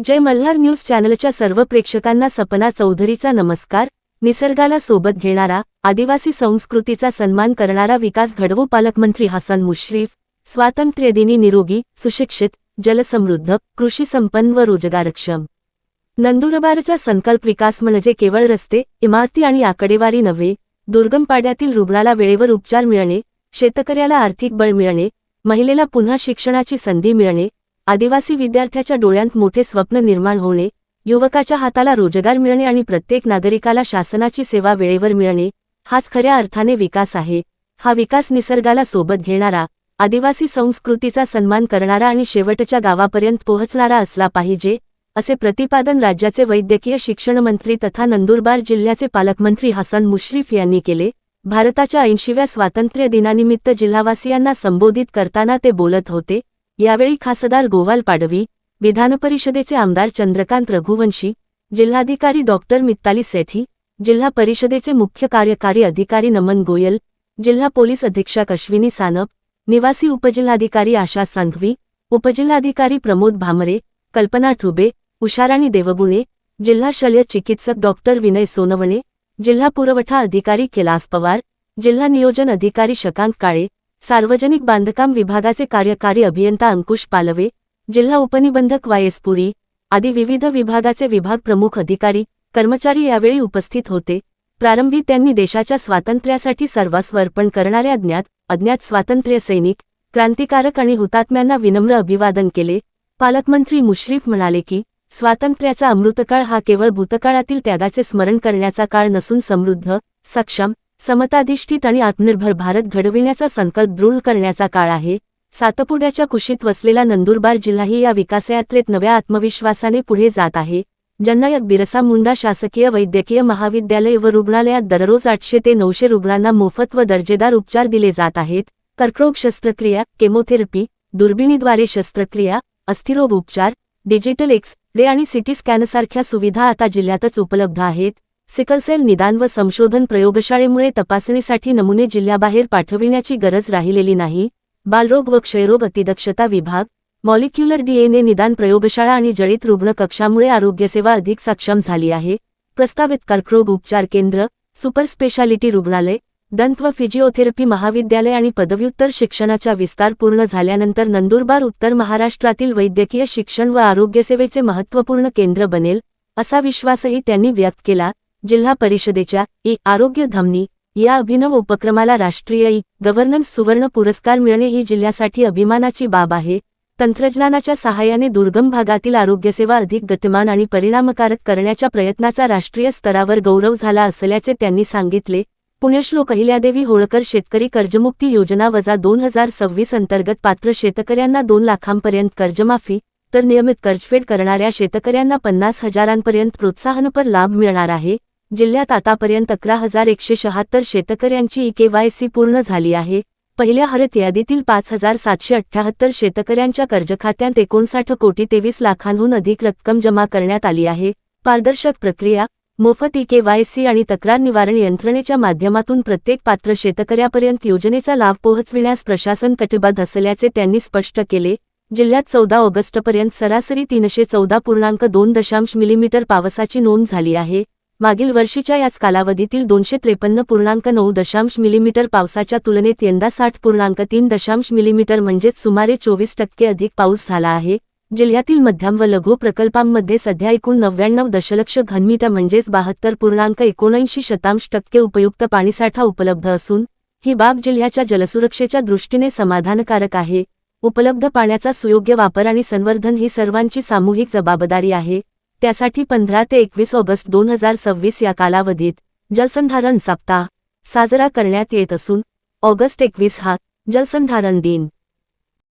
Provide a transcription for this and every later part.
जय Malhar news चॅनलच्या सर्व प्रेक्षकांना सपना चौधरीचा नमस्कार। निसर्गाला सोबत घेणारा, आदिवासी संस्कृतीचा सन्मान करणारा विकास घडवू पालकमंत्री हसन मुश्रीफ। स्वातंत्र्यदिनी निरोगी, सुशिक्षित, जलसमृद्ध, कृषी संपन्न व रोजगारक्षम नंदुरबारचा संकल्प विकास म्हणजे केवळ रस्ते, इमारती आणि आकडेवारी नव्हे, दुर्गम पाड्यातील रुग्णाला वेळेवर उपचार मिळणे, शेतकऱ्याला आर्थिक बळ मिळणे, महिलेला पुन्हा शिक्षणाची संधी मिळणे, आदिवासी विद्यार्थ्याच्या डोळ्यांत मोठे स्वप्न निर्माण होणे, युवकाच्या हाताला रोजगार मिळणे आणि प्रत्येक नागरिकाला शासनाची सेवा वेळेवर मिळणे, हाच खऱ्या अर्थाने विकास आहे। हा विकास निसर्गाला सोबत घेणारा, आदिवासी संस्कृतीचा सन्मान करणारा आणि शेवटच्या गावापर्यंत पोहोचणारा असला पाहिजे, असे प्रतिपादन राज्याचे वैद्यकीय शिक्षण मंत्री तथा नंदुरबार जिल्ह्याचे पालकमंत्री हसन मुश्रीफ यांनी केले। भारताच्या 80व्या स्वातंत्र्य दिनानिमित्त जिल्हावासियांना संबोधित करताना ते बोलत होते। यावेळी खासदार गोवाल पाडवी, विधानपरिषदेचे आमदार चंद्रकांत रघुवंशी, जिल्हाधिकारी डॉक्टर मित्ताली सेठी, जिल्हा परिषदेचे मुख्य कार्यकारी अधिकारी नमन गोयल, जिल्हा पोलीस अधीक्षक अश्विनी सानप, निवासी उपजिल्हाधिकारी आशा संघवी, उपजिल्हाधिकारी प्रमोद भामरे, कल्पना ठुबे, उषाराणी देवगुणे, जिल्हा शल्य चिकित्सक डॉक्टर विनय सोनवणे, जिल्हा पुरवठा अधिकारी कैलास पवार, जिल्हा नियोजन अधिकारी शकांत काळे, सार्वजनिक बांधकाम विभागाचे कार्यकारी अभियंता अंकुश पालवे, जिल्हा उपनिबंधक वायस पुरी आदी विविध विभागाचे विभाग प्रमुख अधिकारी, कर्मचारी यावेळी उपस्थित होते। प्रारंभी त्यांनी देशाच्या स्वातंत्र्यासाठी सर्वस्व अर्पण करणाऱ्या अज्ञात स्वातंत्र्य सैनिक, क्रांतिकारक आणि हुतात्म्यांना विनम्र अभिवादन केले। पालकमंत्री मुश्रीफ म्हणाले की स्वातंत्र्याचा अमृतकाळ हा केवळ भूतकाळातील त्यागाचे स्मरण करण्याचा काळ नसून समृद्ध, सक्षम, समताधिष्ठित आणि आत्मनिर्भर भारत घडविण्याचा संकल्प दृढ करण्याचा काळ आहे। सातपुड्याच्या कुशीत वसलेला नंदुरबार जिल्हाही या विकासयात्रेत नव्या आत्मविश्वासाने पुढे जात आहे। जननायक बिरसा मुंडा शासकीय वैद्यकीय महाविद्यालय व रुग्णालयात दररोज 800 ते 900 रुग्णांना मोफत व दर्जेदार उपचार दिले जात आहेत। कर्करोग शस्त्रक्रिया, केमोथेरपी, दुर्बिणीद्वारे शस्त्रक्रिया, अस्थिरोग उपचार, डिजिटल एक्स-रे आणि सिटी स्कॅनसारख्या सुविधा आता जिल्ह्यातच उपलब्ध आहेत। सिकलसेल निदान व संशोधन प्रयोगशाळेमुळे तपासणीसाठी नमुने जिल्ह्याबाहेर पाठविण्याची गरज राहिलेली नाही। बालरोग व क्षयरोग अतिदक्षता विभाग, मॉलिक्युलर DNA निदान प्रयोगशाळा आणि जळित रुग्ण कक्षामुळे आरोग्यसेवा अधिक सक्षम झाली आहे। प्रस्तावित कर्करोग उपचार केंद्र, सुपर स्पेशालिटी रुग्णालय, दंत व फिजिओथेरपी महाविद्यालय आणि पदव्युत्तर शिक्षणाचा विस्तार पूर्ण झाल्यानंतर नंदुरबार उत्तर महाराष्ट्रातील वैद्यकीय शिक्षण व आरोग्यसेवेचे महत्त्वपूर्ण केंद्र बनेल, असा विश्वासही त्यांनी व्यक्त केला। जिल्हा परिषदेच्या आरोग्य धमनी या अभिनव उपक्रमाला राष्ट्रीय गव्हर्नन्स सुवर्ण पुरस्कार मिळणे ही जिल्ह्यासाठी अभिमानाची बाब आहे। तंत्रज्ञानाच्या सहाय्याने दुर्गम भागातील आरोग्यसेवा अधिक गतिमान आणि परिणामकारक करण्याच्या प्रयत्नाचा राष्ट्रीय स्तरावर गौरव झाला असल्याचे त्यांनी सांगितले। पुण्यश्लोक अहिल्यादेवी होळकर शेतकरी कर्जमुक्ती योजना वजा 2026 अंतर्गत पात्र शेतकऱ्यांना 2 लाखांपर्यंत कर्जमाफी, तर नियमित कर्जफेड करणाऱ्या शेतकऱ्यांना 50,000पर्यंत प्रोत्साहनपर लाभ मिळणार आहे। जिल्ह्यात आतापर्यंत 11,176 शेतकऱ्यांची KYC पूर्ण झाली आहे। पहिल्या हरित यादीतील 5,778 शेतकऱ्यांच्या कर्जखात्यात 59 कोटी 23 लाखांहून अधिक रक्कम जमा करण्यात आली आहे। पारदर्शक प्रक्रिया, मोफत KYC आणि तक्रार निवारण यंत्रणेच्या माध्यमातून प्रत्येक पात्र शेतकऱ्यापर्यंत योजनेचा लाभ पोहोचविण्यास प्रशासन कटिबद्ध असल्याचे त्यांनी स्पष्ट केले। जिल्ह्यात 14 ऑगस्टपर्यंत सरासरी 314.2 मिलीमीटर पावसाची नोंद झाली आहे। मागील वर्षीच्या याच कालावधीतील 253.9 मिलीमीटर पावसाच्या तुलनेत यंदा 60.3 मिलीमीटर म्हणजेच सुमारे 24% अधिक पाऊस झाला आहे। जिल्ह्यातील मध्यम व लघु प्रकल्पांमध्ये सध्या एकूण 99 दशलक्ष घनमीटर म्हणजेच 72.79% उपयुक्त पाणीसाठा उपलब्ध असून ही बाब जिल्ह्याच्या जलसुरक्षेच्या दृष्टीने समाधानकारक आहे। उपलब्ध पाण्याचा सुयोग्य वापर आणि संवर्धन ही सर्वांची सामूहिक जबाबदारी आहे। त्यासाठी 15 ते 21 ऑगस्ट 2026 या कालावधीत जलसंधारण सप्ताह साजरा करण्यात येत असून ऑगस्ट 21 हा जलसंधारण दिन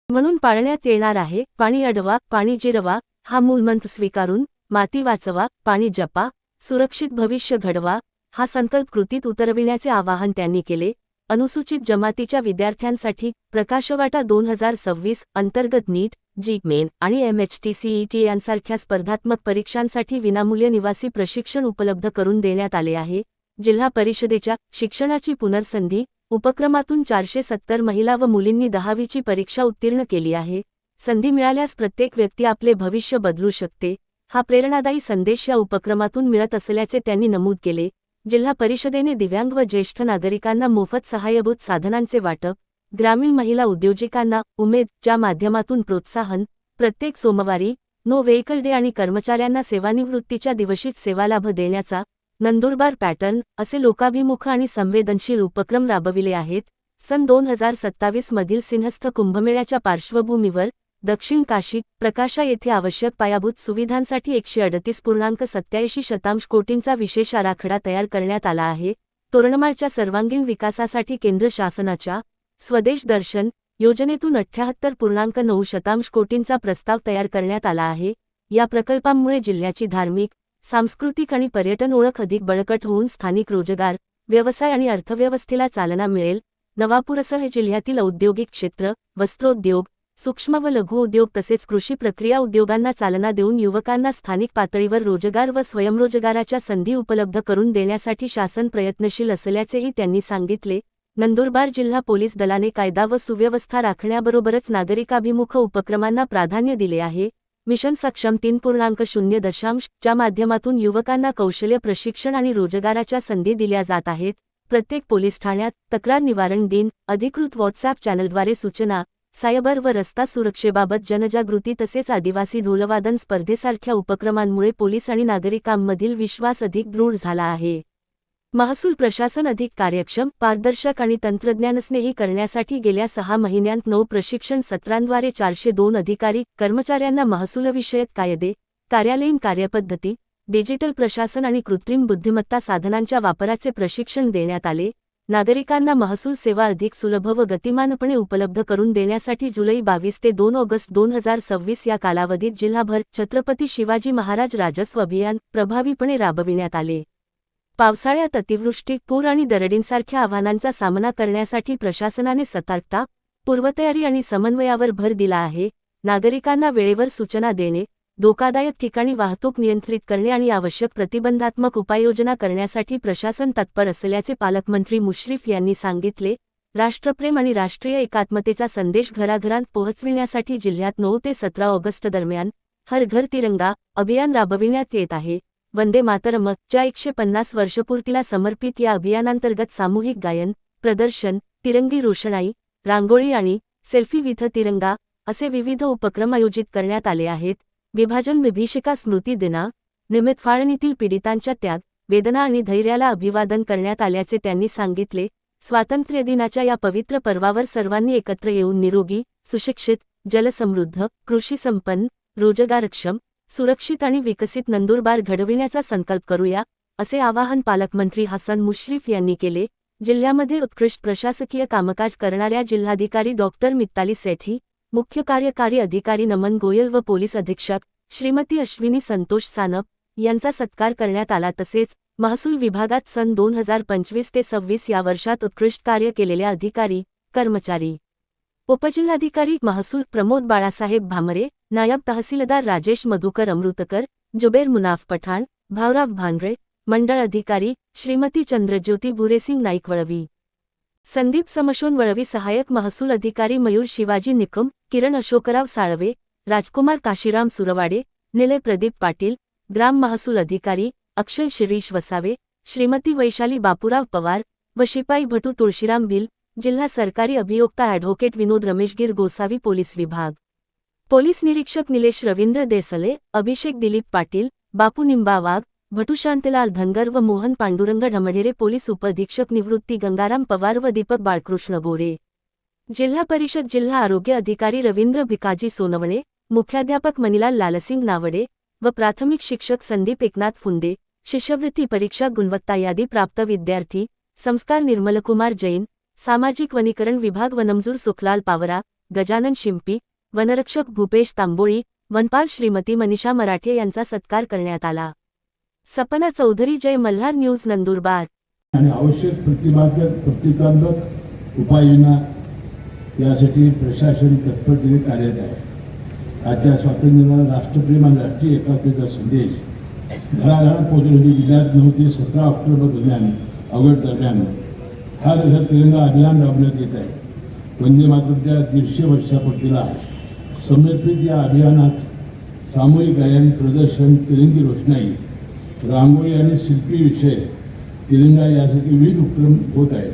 म्हणून पाळण्यात येणार आहे। पाणी अडवा, पाणी जिरवा हा मूलमंत्र स्वीकारून माती वाचवा, पाणी जपा, सुरक्षित भविष्य घडवा हा संकल्प कृतीत उतरविण्याचे आवाहन त्यांनी केले। अनुसूचित जमातीच्या विद्यार्थ्यांसाठी प्रकाशवाटा 2026 अंतर्गत नीट, जी-मेन आणि MHTCET यांसारख्या स्पर्धात्मक परीक्षांसाठी विनामूल्य निवासी प्रशिक्षण उपलब्ध करून देण्यात आले आहे। जिल्हा परिषदेच्या शिक्षणाची पुनर्संधी उपक्रमातून 470 महिला व मुलींनी 10वीची परीक्षा उत्तीर्ण केली आहे. संधी मिळाल्यास प्रत्येक व्यक्ती आपले भविष्य बदलू शकते, हा प्रेरणादायी संदेश या उपक्रमातून मिळत असल्याचे त्यांनी नमूद केले. जिल्हा परिषदेने दिव्यांग व ज्येष्ठ नागरिकांना मोफत सहाय्यभूत साधनांचे वाटप, ग्रामीण महिला उद्योजकांना उमेदच्या माध्यमातून प्रोत्साहन, प्रत्येक सोमवारी नो व्हेकल डे आणि कर्मचाऱ्यांना सेवानिवृत्तीच्या दिवशीच सेवालाभ देण्याचा नंदुरबार पॅटर्न असे लोकाभिमुख आणि संवेदनशील उपक्रम राबविले आहेत. सन 2027 मधील सिंहस्थ कुंभमेळ्याच्या पार्श्वभूमीवर दक्षिण काशी प्रकाशा येथे आवश्यक पायाभूत सुविधांसाठी 138.87 कोटींचा विशेष आराखडा तयार करण्यात आला आहे. तोरणमाळच्या सर्वांगीण विकासासाठी केंद्र शासनाच्या स्वदेश दर्शन योजनेतून 78.9 कोटींचा प्रस्ताव तयार करण्यात आला आहे. या प्रकल्पांमुळे जिल्ह्याची धार्मिक, सांस्कृतिक आणि पर्यटन ओळख अधिक बळकट होऊन स्थानिक रोजगार, व्यवसाय आणि अर्थव्यवस्थेला चालना मिळेल. नवापूरसह जिल्ह्यातील औद्योगिक क्षेत्र, वस्त्रोद्योग, सूक्ष्म व लघु उद्योग तसेच कृषी प्रक्रिया उद्योगांना चालना देऊन युवकांना स्थानिक पातळीवर रोजगार व स्वयंरोजगाराच्या संधी उपलब्ध करून देण्यासाठी शासन प्रयत्नशील असल्याचेही त्यांनी सांगितले. नंदुरबार जिल्हा पोलीस दलाने कायदा व सुव्यवस्था राखण्याबरोबरच नागरिकाभिमुख उपक्रमांना प्राधान्य दिले आहे. मिशन सक्षम 3.0 च्या माध्यमातून युवकांना कौशल्य प्रशिक्षण आणि रोजगाराच्या संधी दिल्या जात आहेत. प्रत्येक पोलीस ठाण्यात तक्रार निवारण दिन, अधिकृत व्हॉट्सअप चॅनलद्वारे सूचना, सायबर व रस्ता सुरक्षेबाबत जनजागृती तसेच आदिवासी ढोलवादन स्पर्धेसारख्या उपक्रमांमुळे पोलीस आणि नागरिकांमधील विश्वास अधिक दृढ झाला आहे. महसूल प्रशासन अधिक कार्यक्षम, पारदर्शक आणि तंत्रज्ञानस्नेही करण्यासाठी गेल्या 6 महिन्यांत 9 प्रशिक्षण सत्रांद्वारे 402 अधिकारी कर्मचाऱ्यांना महसूलविषयक कायदे, कार्यालयीन कार्यपद्धती, डिजिटल प्रशासन आणि कृत्रिम बुद्धिमत्ता साधनांच्या वापराचे प्रशिक्षण देण्यात आले. नागरिकांना महसूल सेवा अधिक सुलभ व गतिमानपणे उपलब्ध करून देण्यासाठी जुलै 22 ते 2 ऑगस्ट 2026 या कालावधीत जिल्हाभर छत्रपती शिवाजी महाराज राजस्व अभियान प्रभावीपणे राबविण्यात आले. पावसाळ्यात अतिवृष्टी, पूर आणि दरडींसारख्या आव्हानांचा सामना करण्यासाठी प्रशासनाने सतर्कता, पूर्वतयारी आणि समन्वयावर भर दिला आहे. नागरिकांना वेळेवर सूचना देणे, धोकादायक ठिकाणी वाहतूक नियंत्रित करणे आणि आवश्यक प्रतिबंधात्मक उपाययोजना करण्यासाठी प्रशासन तत्पर असल्याचे पालकमंत्री मुश्रीफ यांनी सांगितले. राष्ट्रप्रेम आणि राष्ट्रीय एकात्मतेचा संदेश घराघरांत पोहोचविण्यासाठी जिल्ह्यात 9 ते 17 ऑगस्ट दरम्यान हर घर तिरंगा अभियान राबविण्यात येत आहे. वंदे मातरम च्या 150 वर्षपूर्तीला समर्पित या अभियानांतर्गत सामूहिक गायन, प्रदर्शन, तिरंगी रोषणाई, रांगोळी आणि सेल्फी विथ तिरंगा असे विविध उपक्रम आयोजित करण्यात आले आहेत. विभाजन विभीषिका स्मृती दिना निमित्त फाळणीतील पीडितांच्या त्याग, वेदना आणि धैर्याला अभिवादन करण्यात आल्याचे त्यांनी सांगितले. स्वातंत्र्य दिनाच्या या पवित्र पर्वावर सर्वांनी एकत्र येऊन निरोगी, सुशिक्षित, जलसमृद्ध, कृषी संपन्न, रोजगारक्षम, सुरक्षित आणि विकसित नंदुरबार घडविण्याचा संकल्प करूया, असे आवाहन पालकमंत्री हसन मुश्रीफ यांनी केले. जिल्ह्यामध्ये उत्कृष्ट प्रशासकीय कामकाज करणाऱ्या जिल्हाधिकारी डॉक्टर मित्ताली सेठी, मुख्य कार्यकारी अधिकारी नमन गोयल व पोलीस अधीक्षक श्रीमती अश्विनी संतोष सानप यांचा सत्कार करण्यात आला. तसेच महसूल विभागात सन 2025 ते 26 या वर्षात उत्कृष्ट कार्य केलेल्या अधिकारी, कर्मचारी, उपजिल्हाधिकारी महसूल प्रमोद बाळासाहेब भामरे, नायब तहसीलदार राजेश मधुकर अमृतकर, जुबेर मुनाफ पठाण, भावराव भांडरे, मंडळ अधिकारी श्रीमती चंद्रज्योती बुरेसिंग नाईक वळवी, संदीप समशोन वळवी, सहाय्यक महसूल अधिकारी मयूर शिवाजी निकम, किरण अशोकराव साळवे, राजकुमार काशीराम सुरवाडे, निलय प्रदीप पाटील, ग्राम महसूल अधिकारी अक्षय शिरीष वसावे, श्रीमती वैशाली बापूराव पवार व शिपाई भटू तुळशीराम भिल, जिल्हा सरकारी अभियोक्ता ॲडव्होकेट विनोद रमेशगीर गोसावी, पोलीस विभाग पोलीस निरीक्षक निलेश रवींद्र देसले, अभिषेक दिलीप पाटील, बापू निंबा वाघ, भटू शांतलाल धनगर व मोहन पांडुरंग ढमढेरे, पोलीस उपअधीक्षक निवृत्ती गंगाराम पवार व दीपक बाळकृष्ण गोरे, जिल्हा परिषद जिल्हा आरोग्य अधिकारी रवींद्र भिकाजी सोनवणे, मुख्याध्यापक मनीलाल लालसिंग नावडे व प्राथमिक शिक्षक संदीप एकनाथ फुंदे, शिष्यवृत्ती परीक्षा गुणवत्ता यादी प्राप्त विद्यार्थी, संस्कार निर्मलकुमार जैन, सामाजिक वनीकरण विभाग वनमजूर सुखलाल पावरा, गजानन शिंपी, वनरक्षक भूपेश तांबोळी, वनपाल श्रीमती मनीषा मराठे यांचा सत्कार करण्यात आला. सपना चौधरी, जय मल्हार न्यूज, नंदुरबार. आणि आवश्यक प्रतिबंधात्मक उपाययोजना यासाठी प्रशासन तत्परतेने कार्यरत आहे. आजच्या स्वातंत्र्याला राष्ट्रप्रेम आणि राष्ट्रीय एकात्मतेचा संदेश घराघरात पोहोचवण्यासाठी जिल्ह्यात 9 ते 17 ऑक्टोबर ऑगस्ट दरम्यान हर घर तिरंगा अभियान राबवण्यात येत आहे. वंदे मातरमच्या 150 वर्षापूर्तीला समर्पित या अभियानात सामूहिक गायन, प्रदर्शन, तिरंगी रोषणाई, रांगोळी आणि शिल्पी विषय, तिरंगा यासाठी विविध उपक्रम होत आहेत.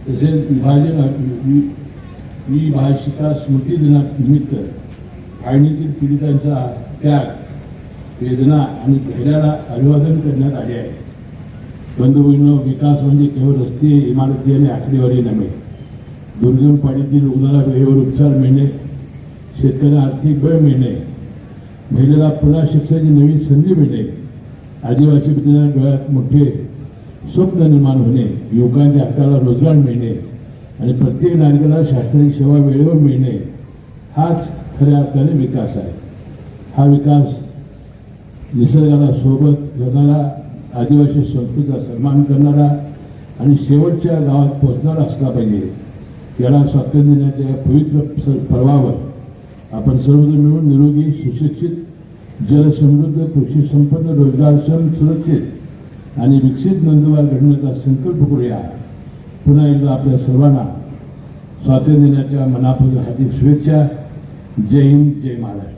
तसेच विभाषिका स्मृती दिनानिमित्त फाळणीतील पीडितांचा त्याग, वेदना आणि धैर्याला अभिवादन करण्यात आले आहे. बंधुभगिनींनो, विकास म्हणजे केवळ रस्ते, इमारती आणि आकडेवारी नव्हे. दुर्गम पाडीतील रुग्णाला वेळेवर उपचार मिळणे, शेतकऱ्यांना आर्थिक बळ मिळणे, महिलेला पुन्हा शिक्षणाची नवीन संधी मिळणे, आदिवासी विद्यार्थ्यांना डोळ्यात मोठे स्वप्न निर्माण होणे, युवकांच्या हाताला रोजगार मिळणे आणि प्रत्येक नागरिकाला शासनाची सेवा वेळेवर मिळणे, हाच खऱ्या अर्थाने विकास आहे. हा विकास निसर्गाला सोबत करणारा, आदिवासी संस्कृतीचा सन्मान करणारा आणि शेवटच्या गावात पोहोचणारा असला पाहिजे. याला स्वातंत्र्य दिनाच्या या पवित्र पर्वावर आपण सर्वजण मिळून निरोगी, सुशिक्षित, जलसमृद्ध, कृषी संपन्न, रोजगारक्षम, सुरक्षित आणि विकसित नंदुरबार घडवण्याचा संकल्प करूया. पुन्हा एकदा आपल्या सर्वांना स्वातंत्र्य दिनाच्या मनापासून हार्दिक शुभेच्छा. जय हिंद, जय महाराष्ट्र.